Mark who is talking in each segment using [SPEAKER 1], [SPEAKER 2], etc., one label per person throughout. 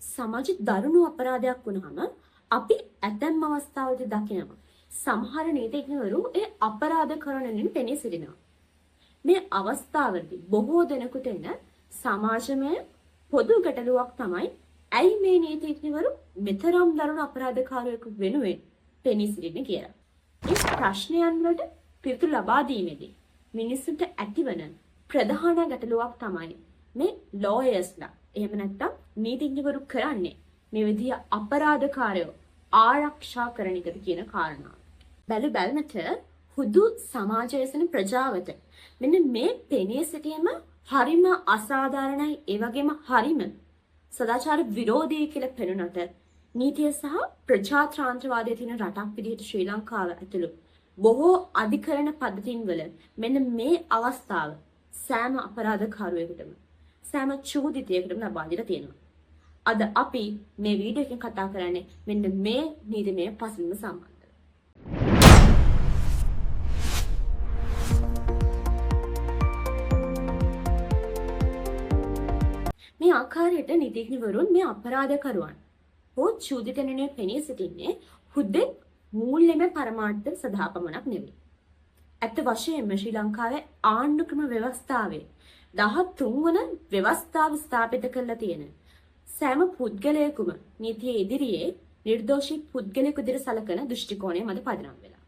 [SPEAKER 1] සමාජ දරුණු අපරාධයක් වුණාම අපි ඇතැම් අවස්ථාවලදී දකිනවා සමහර නීතිඥවරු ඒ අපරාධ කරණයෙන් පෙනී සිටිනවා. මේ අවස්ථාවලදී බොහෝ දෙනෙකුට එන සමාජමය පොදු ගැටලුවක් තමයි ඇයි මේ නීතිඥවරු මෙතරම් දරුණු අපරාධකාරයෙකු වෙනුවෙන් පෙනී සිටින්නේ කියලා. මේ ප්‍රශ්නයන් වලට පිළිතුරු ලබා දීමේදී මිනිසුන්ට ඇතිවන ප්‍රධාන ගැටලුවක් තමයි මේ ලෝයර්ස්ලා එහෙම නැත්නම් නීතිඥවරු කරන්නේ මේ විදිය අපරාධකාරයෝ ආරක්ෂා කරන එකද කියන කාරණාව. බැලුමට හුදු සමාජයේසන ප්‍රජාවට මෙන්න මේ පෙනී සිටීම හරිම අසාධාරණයි ඒ වගේම හරිම සදාචාර විරෝධී කියලා පෙනුනට නීතිය සහ ප්‍රජාතන්ත්‍රවාදයේ තියෙන රටක් විදිහට ශ්‍රී ලංකාව ඇතුළු බොහෝ අධිකරණ පද්ධතීන් වල මෙන්න මේ අවස්ථාව සෑම අපරාධකාරයෙකුටම සෑම චෝදිතයෙකුටම ලබා දීලා තියෙනවා. අද අපි මේ වීඩියෝ එකෙන් කතා කරන්නේ මෙන්න මේ නීතිමය පසුබිම සම්බන්ධව. මේ ආකාරයට නීතිඥවරුන් මේ අපරාධකරුවන් හෝ චෝදිතයන්ගේ පෙනී සිටින්නේ හුදෙක් මූල්‍යමය පරමාර්ථ සඳහා පමණක් නෙවෙයි. ඇත්ත වශයෙන්ම ශ්‍රී ලංකාවේ ආණ්ඩුක්‍රම ව්‍යවස්ථාවේ 13 වන ව්‍යවස්ථාව ස්ථාපිත කරලා තියෙන සෑම පුද්ගලයෙකුම නීතියේ ඉදිරියේ නිර්දෝෂී පුද්ගලයෙකු විදිහට සැලකෙන දෘෂ්ටි කෝණය මත පදනම් වෙලා.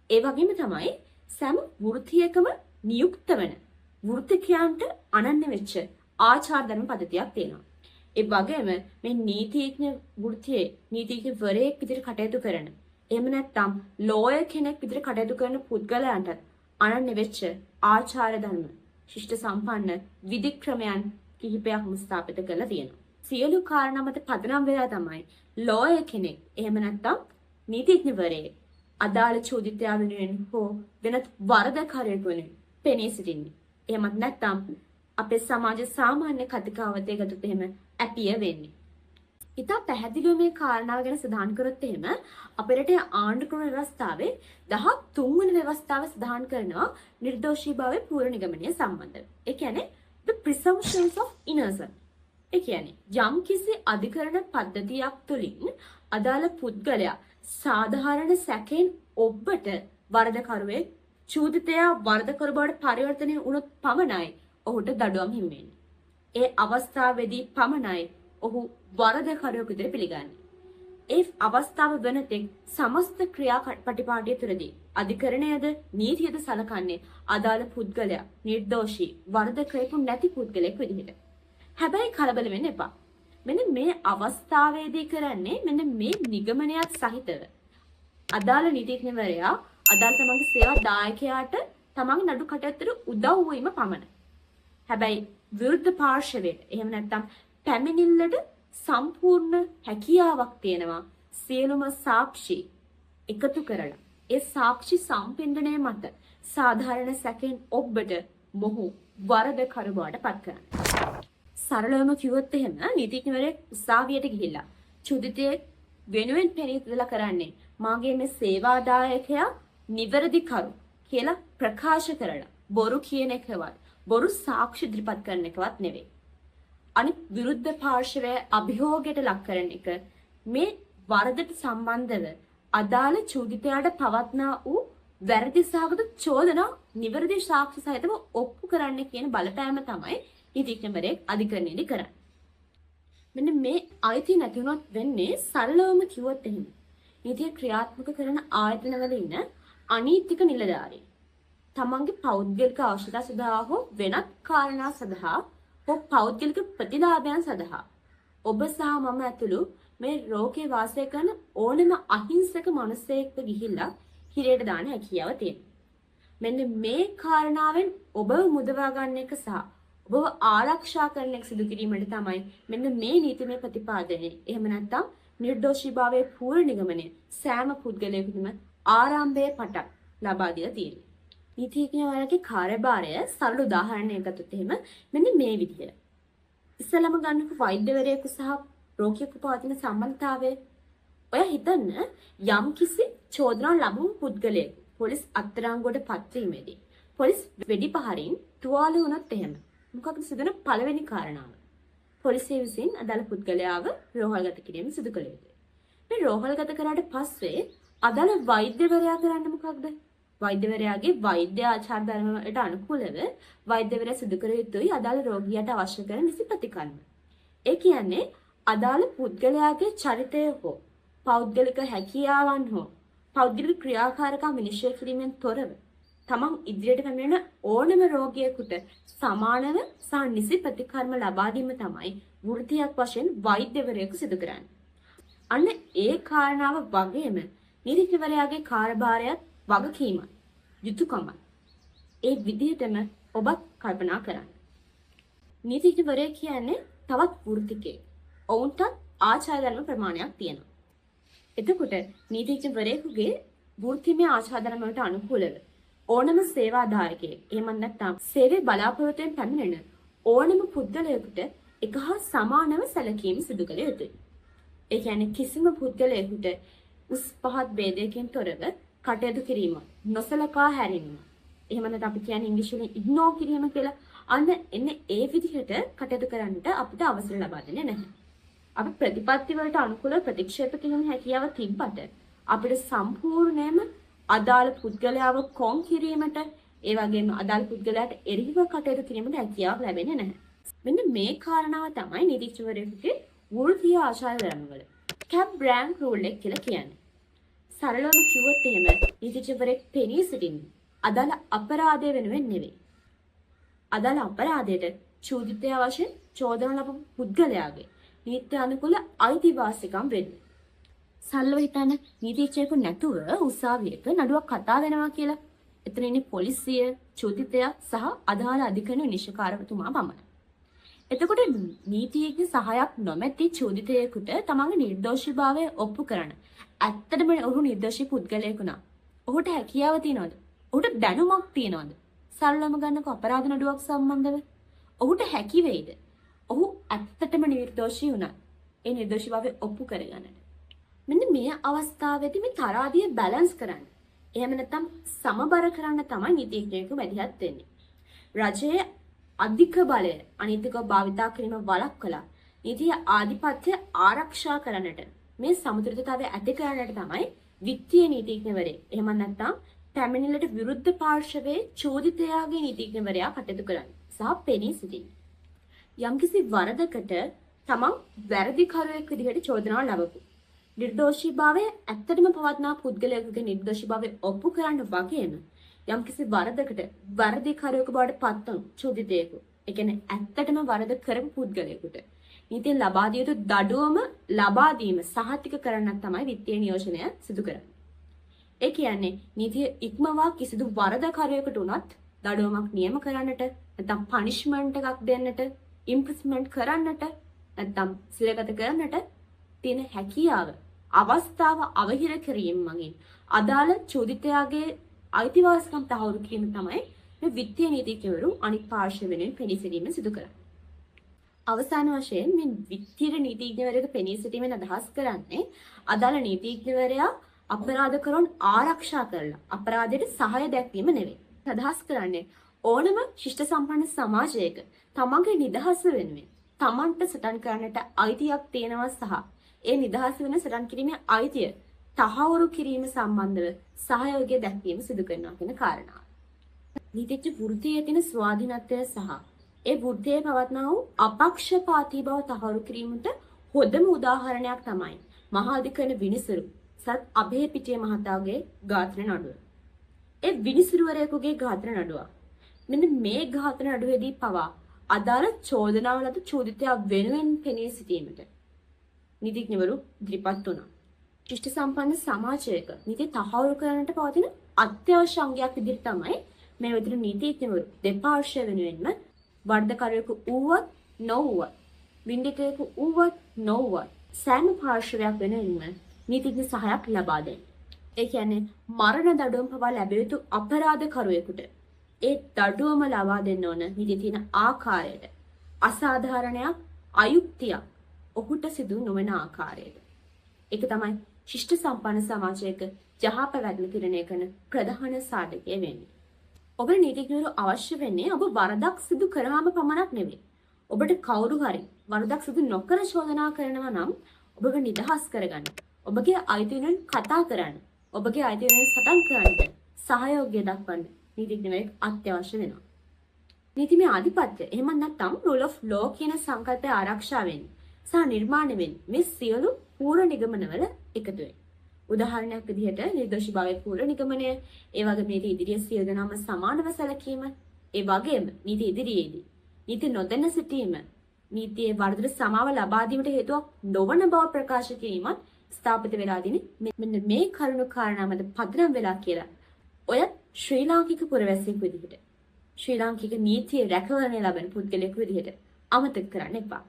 [SPEAKER 1] ඒ වගේම තමයි සෑම වෘත්තියකම නියුක්ත වෙන වෘත්තිකයන්ට අනන්‍ය වෙච්ච ආචාර ධර්ම පද්ධතියක් තියෙනවා. ඒ වගේම මේ නීතිඥ වෘත්තියේ නීතිඥවරයෙක් විදිහට කටයුතු කරන එහෙම නැත්නම් ලෝයර් කෙනෙක් විදිහට කටයුතු කරන පුද්ගලයන්ට අනන්‍ය වෙච්ච ආචාර ධර්ම ශිෂ්ට සම්පන්න විධික්‍රමයන් කිහිපයක්ම ස්ථාපිත කරලා තියෙනවා. සියලු කාරණා මත පදනම් වෙලා තමයි ලෝයර් කෙනෙක් එහෙම නැත්නම් නීතිඥවරයෙක් අදාළ චෝදිතයා වෙනුවෙන් හෝ වෙනත් වරදකාරයෙකු වෙනුවෙන් පෙනී සිටින්නේ. එහෙමත් නැත්නම් අපේ සමාජයේ සාමාන්‍ය කතිකාවතේ ගත්තොත් එහෙම ඇපිය වෙන්නේ. ඉතා පැහැදිලිව මේ කාරණාව ගැන සඳහන් කරොත් එහෙම අපේ රටේ ආණ්ඩුක්‍රම ව්‍යවස්ථාවේ 13 වෙනි ව්‍යවස්ථාව සඳහන් කරනවා නිර්දෝෂීභාවයේ පූර්ණ නිගමනය සම්බන්ධව. ඒ කියන්නේ the presumptions of innocence. ඒ කියන්නේ යම් කිසි අධිකරණ පද්ධතියක් තුළින් අදාළ පුද්ගලයා සාධාරණ සැකයෙන් ඔබට වරදකරුවෙක් චෝදිතයා වරදකරු බවට පරිවර්තනය වුණොත් පමණයි ඔහුට දඩුවම් හිමි වෙන්නේ. ඒ අවස්ථාවේදී පමණයි ඔහු වරදකරුවෙකු විදිහට පිළිගන්නේ. ඒ අවස්ථාව වෙනතෙක් සමස්ත ක්‍රියාපටිපාටිය තුළදී අධිකරණයද නීතියද සලකන්නේ අදාළ පුද්ගලයා නිර්දෝෂී වරදකරෙකු නැති පුද්ගලයෙක් විදිහට. හැබැයි කලබල වෙන්න එපා. මෙන්න මේ අවස්ථාවේදී කරන්නේ මෙන්න මේ නිගමනයත් සහිතව අදාළ නීතිඥවරයා අදාළ තමන්ගේ සේවා දායකයාට තමන්ගේ නඩු කටයුත්තට උදව් වීම පමණයි. හැබැයි විරුද්ධ පාර්ශවයට එහෙම නැත්නම් පැමිණිල්ලට සම්පූර්ණ හැකියාවක් තියෙනවා සියලුම සාක්ෂි එකතු කරලා ඒ සාක්ෂි සම්පින්දනය මත සාධාරණ සැකයෙන් ඔබට මොහු වරදකරු බවට පත් කරන්න. සරලවම කිව්වොත් එහෙම නීතිඥවරයෙක් උසාවියට ගිහිල්ලා චෝදිතයෙක් වෙනුවෙන් පෙනීලා කරන්නේ මාගේ මේ සේවාදායකයා නිවැරදි කරු කියලා ප්‍රකාශ කරලා බොරු කියන එකවත් බොරු සාක්ෂි ඉදිරිපත් කරන එකවත් නෙවෙයි. අනිත් විරුද්ධ පාර්ශවය අභියෝගයට ලක් කරන එක මේ වරදට සම්බන්ධව අදාළ චෝදිතයාට පවත්නා වූ වැරදි සහගත චෝදනා නිවැරදි සාක්ෂි සහිතව ඔප්පු කරන්න කියන බලපෑම තමයි නීතිඥවරයෙක් අධිකරණයේදී කරන්නේ. මෙන්න මේ අයිතිය නැති වුණොත් වෙන්නේ සරලවම කිව්වොත් එහෙම. නීතිය ක්‍රියාත්මක කරන ආයතනවල ඉන්න අනීතික නිලධාරීන් තමන්ගේ පෞද්ගලික අවශ්‍යතා සඳහා හෝ වෙනත් කාරණා සඳහා හෝ පෞද්ගලික ප්‍රතිලාභයන් සඳහා ඔබ සහ මම ඇතුළු මේ ලෝකේ වාසය කරන ඕනෑම අහිංසක මිනිසෙක්ව ගිහිල්ලා හිරේට දාන හැකියාව තියෙනවා. මෙන්න මේ කාරණාවෙන් ඔබව මුදවා ගන්න එක සහ ඔබව ආරක්ෂා කරන එක සිදු කිරීමට තමයි මෙන්න මේ නීතිමය ප්‍රතිපාදනය. එහෙම නැත්නම් නිර්දෝෂීභාවයේ පූර්ණ නිගමනය සෑම පුද්ගලයෙකුටම ආරම්භයේ පටන් ලබා දීලා තියෙනවා. නීතිඥවරයාගේ කාර්යභාරය සරල උදාහරණයක් ගත්තොත් එහෙම මෙන්න මේ විදිහට. ඉස්සලම ගන්නකො වෛද්‍යවරයෙකු සහ රෝගියෙකු පවතින සම්බන්ධතාවය. ඔය හිතන්න යම් කිසි චෝදනා ලැබුණු පුද්ගලයෙක් පොලිස් අත්අඩංගුවට පත්වීමේදී පොලිස් වෙඩි පහරින් තුවාල වුණොත් එහෙම මොකක්ද සිදුවන පළවෙනි කාරණාව? පොලිසිය විසින් අදාළ පුද්ගලයාව රෝහල්ගත කිරීම සිදු කළ යුතුයි. මේ රෝහල්ගත කරාට පස්සේ අදාළ වෛද්‍යවරයා කරන්න මොකක්ද? වෛද්‍යවරයාගේ වෛද්‍ය ආචාර ධර්මයට අනුකූලව වෛද්‍යවරයා සිදු කළ යුතුයි අදාළ රෝගියාට අවශ්‍ය කරන නිසි ප්‍රතිකර්ම. ඒ කියන්නේ අදාළ පුද්ගලයාගේ චරිතය හෝ පෞද්ගලික හැකියාවන් හෝ පෞද්ගලික ක්‍රියාකාරකම් විනිශ්චය කිරීමෙන් තොරව තමන් ඉදිරියට පැමිණෙන ඕනම රෝගියෙකුට සමානව සහ නිසි ප්‍රතිකර්ම ලබා දීම තමයි වෘත්තියක් වශයෙන් වෛද්‍යවරයෙකු සිදු කරන්නේ. අන්න ඒ කාරණාව වගේම නිරීක්ෂකවරයාගේ කාර්යභාරයත් වගකීමත් යුතුයකමත් ඒ විදිහටම ඔබත් කල්පනා කරන්න. නීතිඥවරයා කියන්නේ තවත් වෘත්තිකයෙක්. ඔවුන්ටත් ආචාර ධර්ම ප්‍රමාණයක් තියෙනවා. එතකොට නීතිඥවරයෙකුගේ වෘත්තිමය ආචාර ධර්ම වලට අනුකූලව ඕනම සේවාදායකයෙක් එහෙම නැත්නම් සේවයේ බලාපොරොත්තුෙන් පැමිණෙන ඕනම පුද්ගලයෙකුට එක හා සමානව සැලකීම සිදු කළ යුතුයි. ඒ කියන්නේ කිසිම පුද්ගලයෙකුට උස් පහත් ભેදයකින් තොරව කටයුතු කිරීම, නොසලකා හැරීම. එහෙම නැත්නම් අපි කියන්නේ ඉංග්‍රීසියෙන් ඉග්නෝර් කිරීම කියලා. අන්න එන්නේ ඒ විදිහට කටයුතු කරන්නට අපිට අවසර ලබා දෙන්නේ නැහැ. අපි ප්‍රතිපත්ති වලට අනුකූලව ප්‍රතික්ෂේප කිරීම හැකියාව තිබ්බට අපිට සම්පූර්ණයෙන්ම අදාළ පුද්ගලයාව කොන් කිරීමට ඒ වගේම අදාළ පුද්ගලයාට එරෙහිව කටයුතු කිරීමට හැකියාවක් ලැබෙන්නේ නැහැ. මෙන්න මේ කාරණාව තමයි නීතිඥවරයෙකුගේ වෘත්තීය ආචාර ධර්මවල කැප් බ්‍රෑන්ඩ් රූල් එක කියලා කියන්නේ. සරලවම කිව්වොත් එහෙම නීතිඥවරයෙක් පෙනී සිටින්නේ අදාළ අපරාධය වෙනුවෙන් නෙවෙයි. අදාළ අපරාධයට චෝදිතය වශයෙන් චෝදනා ලබපු පුද්ගලයාගේ නීති අනුකූල අයිතිවාසිකම් වෙන්න. සරලව හිතන්න නීතිඥයෙකු නැතුව උසාවියක නඩුවක් කතා වෙනවා කියලා. එතන ඉන්නේ පොලිසිය, චෝදිතය සහ අදාළ අධිකරණ නිශ්චයකාරතුමා පමණයි. එතකොට නීතිඥ සහායක් නොමැති චෝදිතයෙකුට තමන්ගේ නිර්දෝෂීභාවය ඔප්පු කරන්න. ඇත්තටම ඔහු නිර්දෝෂී පුද්ගලයෙකු නම් ඔහුට හැකියාව තියනවද? ඔහුට දැනුමක් තියනවද? සරලවම ගන්නකො අපරාධ නඩුවක් සම්බන්ධව ඔහුට හැකි වෙයිද? ඔහු ඇත්තටම නිර්දෝෂී වුණා ඒ නිර්දෝෂීභාවය ඔප්පු කරගන්නට. මෙන්න මේ අවස්ථාවේදී මේ තරාදිය බැලන්ස් කරන්න. එහෙම නැත්නම් සමබර කරන්න තමයි නීතිඥයෙකු වැදගත් වෙන්නේ. රජයේ අධික බලය අනීතිකව භාවිතා කිරීම වළක්වලා නීතිය ආධිපත්‍ය ආරක්ෂා කරන්නට මේ සමතුලිතතාවය ඇති කරන්නට තමයි විත්තිය නීතිඥවරයෙක්. එහෙම නැත්නම් පැමිණිල්ලට විරුද්ධ පාර්ශවයේ චෝදිතයාගේ නීතිඥවරයා කටයුතු කරන්නේ සහ පෙනී සිටින්නේ. යම්කිසි වරදකට තමන් වැරදිකරුවෙක් විදිහට චෝදනාව ලබපු නිර්දෝෂීභාවය ඇත්තටම පවත්නා පුද්ගලයෙකුගේ නිර්දෝෂීභාවය ඔප්පු කරන්න වගේම යම්කිසි වරදකට වැරදිකරුවෙකු බවට පත්වන චෝදිතයෙකු, ඒ කියන්නේ ඇත්තටම වරද කරපු පුද්ගලයෙකුට නීතියෙන් ලබා දිය යුතු දඩුවම ලබා දීම සහතික කරන්නක් තමයි විත්තිය නියෝජනය සිදු කරන්නේ. ඒ කියන්නේ නීතිය ඉක්මවා කිසිදු වරදකරුවෙකුට උනත් දඩුවමක් නියම කරන්නට නැත්නම් පනිෂ්මන්ට් එකක් දෙන්නට, ඉම්ප්‍රිස්මන්ට් කරන්නට නැත්නම් සිරගත කරන්නට තියෙන හැකියාව අවස්ථාව අවහිර කිරීම මගින් අදාළ චෝදිතයාගේ අයිතිවාසිකම් තහවුරු කිරීම තමයි මේ විත්තිය නීතිඥවරු අනිත් පාර්ශ්ව වෙනුවෙන් පෙනී සිටීම සිදු කරන්නේ. අවසාන වශයෙන් මේ විත්තිය නීතිඥවරයෙකු පෙනී සිටීමෙන් අදහස් කරන්නේ අදාළ නීතිඥවරයා අපරාධකරුවන් ආරක්ෂා කරලා අපරාධයට සහාය දැක්වීම නෙවෙයි. අදහස් කරන්නේ ඕනම ශිෂ්ට සම්පන්න සමාජයක තමන්ගේ නිදහස වෙනුවෙන් තමන්ට සටන් කරන්නට අයිතියක් තියෙනවා සහ ඒ නිදහස වෙන සටන් කිරීමේ අයිතිය තහවුරු කිරීම සම්බන්ධව සහයෝගය දැක්වීම සිදු කරනවා කියන කාරණාව. නීතිඥ වෘත්තියේ තියෙන ස්වාධීනත්වය සහ ඒ වෘත්තියේ පවත්නා වූ අපක්ෂපාතී බව තහවුරු කිරීමට හොඳම උදාහරණයක් තමයි මහා අධිකරණ විනිසුරු සත් අභේපිටිය මහතාගේ ඝාතන නඩුව. ඒ විනිසුරුවරයෙකුගේ ඝාතන නඩුව. මෙන්න මේ ඝාතන නඩුවේදී පවා අදාළ චෝදනාව ලද චෝදිතයා වෙනුවෙන් පෙනී සිටීමට නීතිඥවරු ඉදිරිපත් වුණා. ශිෂ්ට සම්පන්න සමාජයක නීති තහවුරු කරන්නට පවතින අත්‍යවශ්‍ය අංගයක් විදිහට තමයි මේ විදිහට නීතිඥවරු දෙපාර්ශ්ව වෙනුවෙන්ම වර්ධකරුවෙකු වුවත් නොවුවත් වින්දිකයෙකු වුවත් නොවුවත් සෑම පාර්ශ්වයක් වෙනුවෙන්ම නීතිඥ සහායක් ලබා දෙන්නේ. ඒ කියන්නේ මරණ දඬුවම පවා ලැබිය යුතු අපරාධකරුවෙකුට ඒ දඬුවම ලබා දෙන්න ඕන නීතියේ තියෙන ආකාරයට අසාධාරණයක් අයුක්තියක් ඔහුට සිදු නොවන ආකාරයට. ඒක තමයි ශිෂ්ට සම්පන්න සමාජයක යහපැවැත්ම තිරණය කරන ප්‍රධාන සාධකය වෙන්නේ. ඔබ නීතිඥවරු අවශ්‍ය වෙන්නේ ඔබ වරදක් සිදු කරාම පමණක් නෙවෙයි. ඔබට කවුරු හරි වරදක් සිදු නොකර චෝදනා කරනවා නම් ඔබව නිදහස් කරගන්න. ඔබගේ අයිති වෙනුවෙන් කතා කරන්න. ඔබගේ අයිති වෙනුවෙන් සටන් කරන්න. සහයෝගය දක්වන්න නීතිඥයෙක් අත්‍යවශ්‍ය වෙනවා. නීතිමය ආධිපත්‍ය එහෙම නැත්නම් rule of law කියන සංකල්පය ආරක්ෂා වෙන්නේ සහ නිර්මාණය වෙන්නේ මේ සියලු පූර්ව නිගමනවල එකතුවෙන්. උදාහරණයක් විදිහට නිර්දෝෂීභාවයේ පූර්ව නිගමනය, ඒ වගේම නීති ඉදිරියේ සියලු දෙනාම සමානව සැලකීම, ඒ වගේම නීති ඉදිරියේදී නීති නොදැන සිටීම, නීතියේ වරදට සමාව ලබා දීමට හේතුවක් නොවන බව ප්‍රකාශ කිරීමත් ස්ථාපිත වෙලා දිනේ මෙන්න මේ කරුණු කාරණා මත පදනම් වෙලා කියලා. ඔය ශ්‍රී ලාංකික පුරවැසියෙකු විදිහට ශ්‍රී ලාංකික නීතියේ රැකවරණය ලබන පුද්ගලයෙකු විදිහට අමතක කරන්න එපා.